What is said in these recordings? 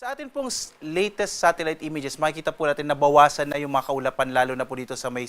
Sa atin pong latest satellite images, makikita po natin na bawasan na yung mga kaulapan lalo na po dito sa may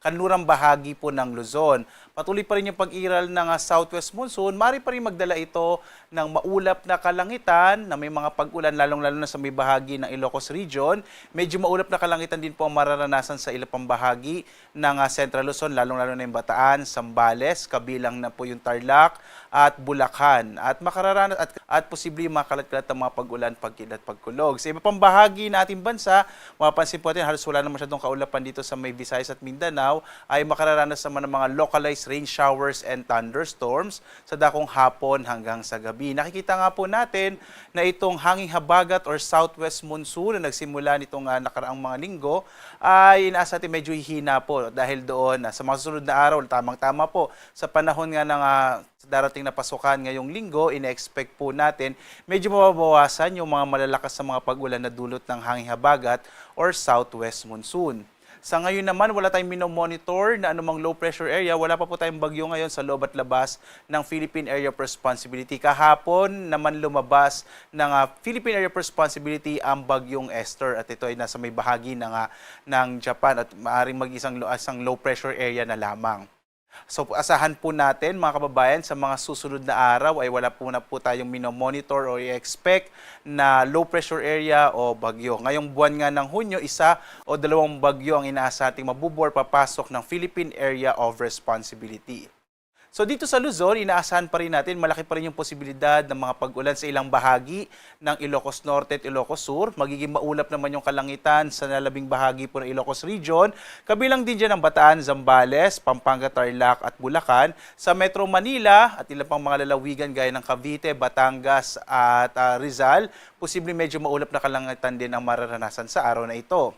kanlurang bahagi po ng Luzon. Patuloy pa rin yung pag-iral ng southwest monsoon. Mari pa rin magdala ito ng maulap na kalangitan na may mga pag-ulan lalong-lalo na sa may bahagi ng Ilocos Region. Medyo maulap na kalangitan din po ang mararanasan sa ilang pang bahagi ng Central Luzon, lalong-lalo na yung Bataan, Zambales, kabilang na po yung Tarlac at Bulacan. At makararanas at posibleng makalat-kalat ang mga pag-ulan, pagkilad, pagkulog. Sa iba pang bahagi na ating bansa, mapapansin po natin halos wala na masyadong kaulapan dito sa may Visayas at Mindanao, ay makararanas naman ng mga localized rain showers and thunderstorms sa dakong hapon hanggang sa gabi. Nakikita nga po natin na itong hanging habagat or southwest monsoon na nagsimula nitong nakaraang mga linggo ay inaasa natin medyo hihina po dahil doon sa mga susunod na araw, tamang-tama po sa panahon nga ng darating na pasukan ngayong linggo, ina-expect po natin medyo mababawasan yung mga malalakas sa mga pag-ulan na dulot ng hanging habagat or southwest monsoon. Sa ngayon naman, wala tayong minomonitor na anumang low pressure area. Wala pa po tayong bagyo ngayon sa loob at labas ng Philippine Area of Responsibility. Kahapon naman lumabas ng Philippine Area of Responsibility ang bagyong Esther at ito ay nasa may bahagi ng Japan at maaaring mag-isang low pressure area na lamang. So asahan po natin mga kababayan sa mga susunod na araw ay wala po na po tayong minomonitor o i-expect na low pressure area o bagyo. Ngayong buwan nga ng Hunyo, isa o dalawang bagyo ang inaasa nating mabubor papasok ng Philippine Area of Responsibility. So dito sa Luzon, inaasahan pa rin natin, malaki pa rin yung posibilidad ng mga pag-ulan sa ilang bahagi ng Ilocos Norte at Ilocos Sur. Magiging maulap naman yung kalangitan sa nalabing bahagi po ng Ilocos Region. Kabilang din dyan ang Bataan, Zambales, Pampanga, Tarlac at Bulacan. Sa Metro Manila at ilang pang mga lalawigan gaya ng Cavite, Batangas at Rizal, posibleng medyo maulap na kalangitan din ang mararanasan sa araw na ito.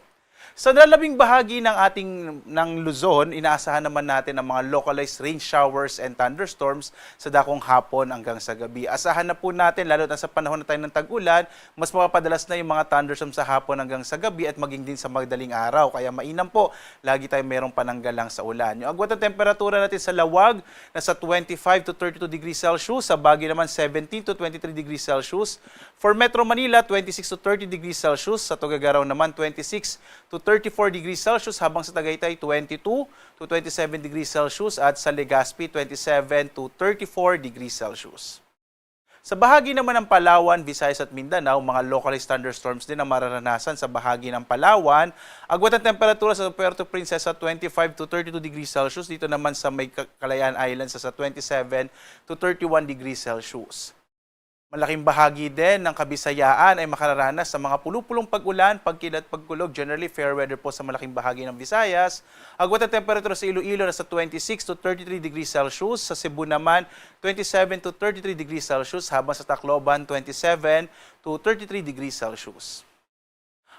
Sa nalabing bahagi ng Luzon, inaasahan naman natin ang mga localized rain showers and thunderstorms sa dakong hapon hanggang sa gabi. Asahan na po natin, lalo na sa panahon na tayo ng tag-ulan, mas mapapadalas na yung mga thunderstorms sa hapon hanggang sa gabi at maging din sa madaling araw. Kaya mainam po, lagi tayong mayroong pananggalang sa ulan. Yung agwat ng temperatura natin sa Lawag, nasa 25 to 32 degrees Celsius. Sa Baguio naman, 17 to 23 degrees Celsius. For Metro Manila, 26 to 30 degrees Celsius. Sa Tuguegarao naman, 26 to 34 degrees Celsius, habang sa Tagaytay 22 to 27 degrees Celsius at sa Legazpi 27 to 34 degrees Celsius. Sa bahagi naman ng Palawan, Visayas at Mindanao, mga localized thunderstorms din ang mararanasan sa bahagi ng Palawan. Agwat ang temperatura sa Puerto Princesa 25 to 32 degrees Celsius, dito naman sa may Kalayaan Islands sa 27 to 31 degrees Celsius. Malaking bahagi din ng Kabisayaan ay makararanas sa mga pulupulong pag-ulan, pagkilad, pagkulog. Generally, fair weather po sa malaking bahagi ng Visayas. Agwat ang temperatura sa Iloilo nasa 26 to 33 degrees Celsius. Sa Cebu naman, 27 to 33 degrees Celsius. Habang sa Tacloban, 27 to 33 degrees Celsius.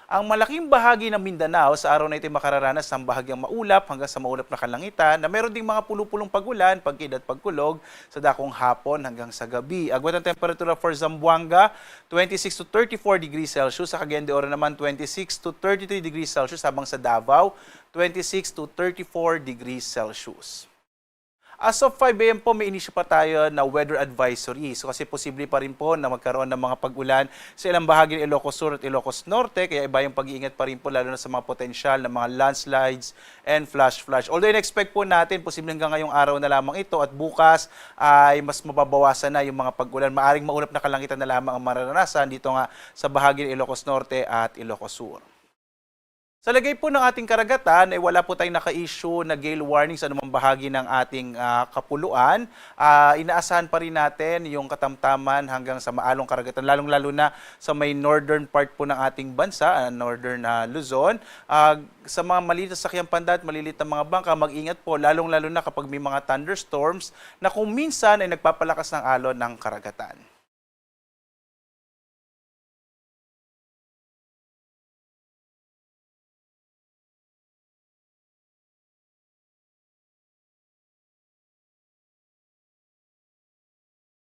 Ang malaking bahagi ng Mindanao sa araw na ito ay makararanas ng bahagyang maulap hanggang sa maulap na kalangitan na meron ding mga pulupulong pag-ulan, pagkilad, pagkulog sa dakong hapon hanggang sa gabi. Agwat ang temperatura for Zamboanga, 26 to 34 degrees Celsius. Sa Cagayan de Oro naman, 26 to 33 degrees Celsius. Habang sa Davao, 26 to 34 degrees Celsius. As of 5 AM po, may inisyu pa tayo na weather advisory. So kasi posible pa rin po na magkaroon ng mga pag-ulan sa ilang bahagi ng Ilocos Sur at Ilocos Norte. Kaya iba yung pag-iingat pa rin po lalo na sa mga potensyal na mga landslides and flash flood. Although in-expect po natin, posible hanggang ngayong araw na lamang ito at bukas ay mas mababawasan na yung mga pag-ulan. Maaring maulap na kalangitan na lamang ang mararanasan dito nga sa bahagi ng Ilocos Norte at Ilocos Sur. Sa lagay po ng ating karagatan, ay wala po tayong naka-issue na gale warning sa anumang bahagi ng ating kapuluan. Inaasahan pa rin natin yung katamtaman hanggang sa maalong karagatan, lalong-lalo na sa may northern part po ng ating bansa, northern Luzon. Sa mga maliit na sakyang pandat, malilit na mga bangka, mag-ingat po, lalong-lalo na kapag may mga thunderstorms na kung minsan ay nagpapalakas ng alon ng karagatan.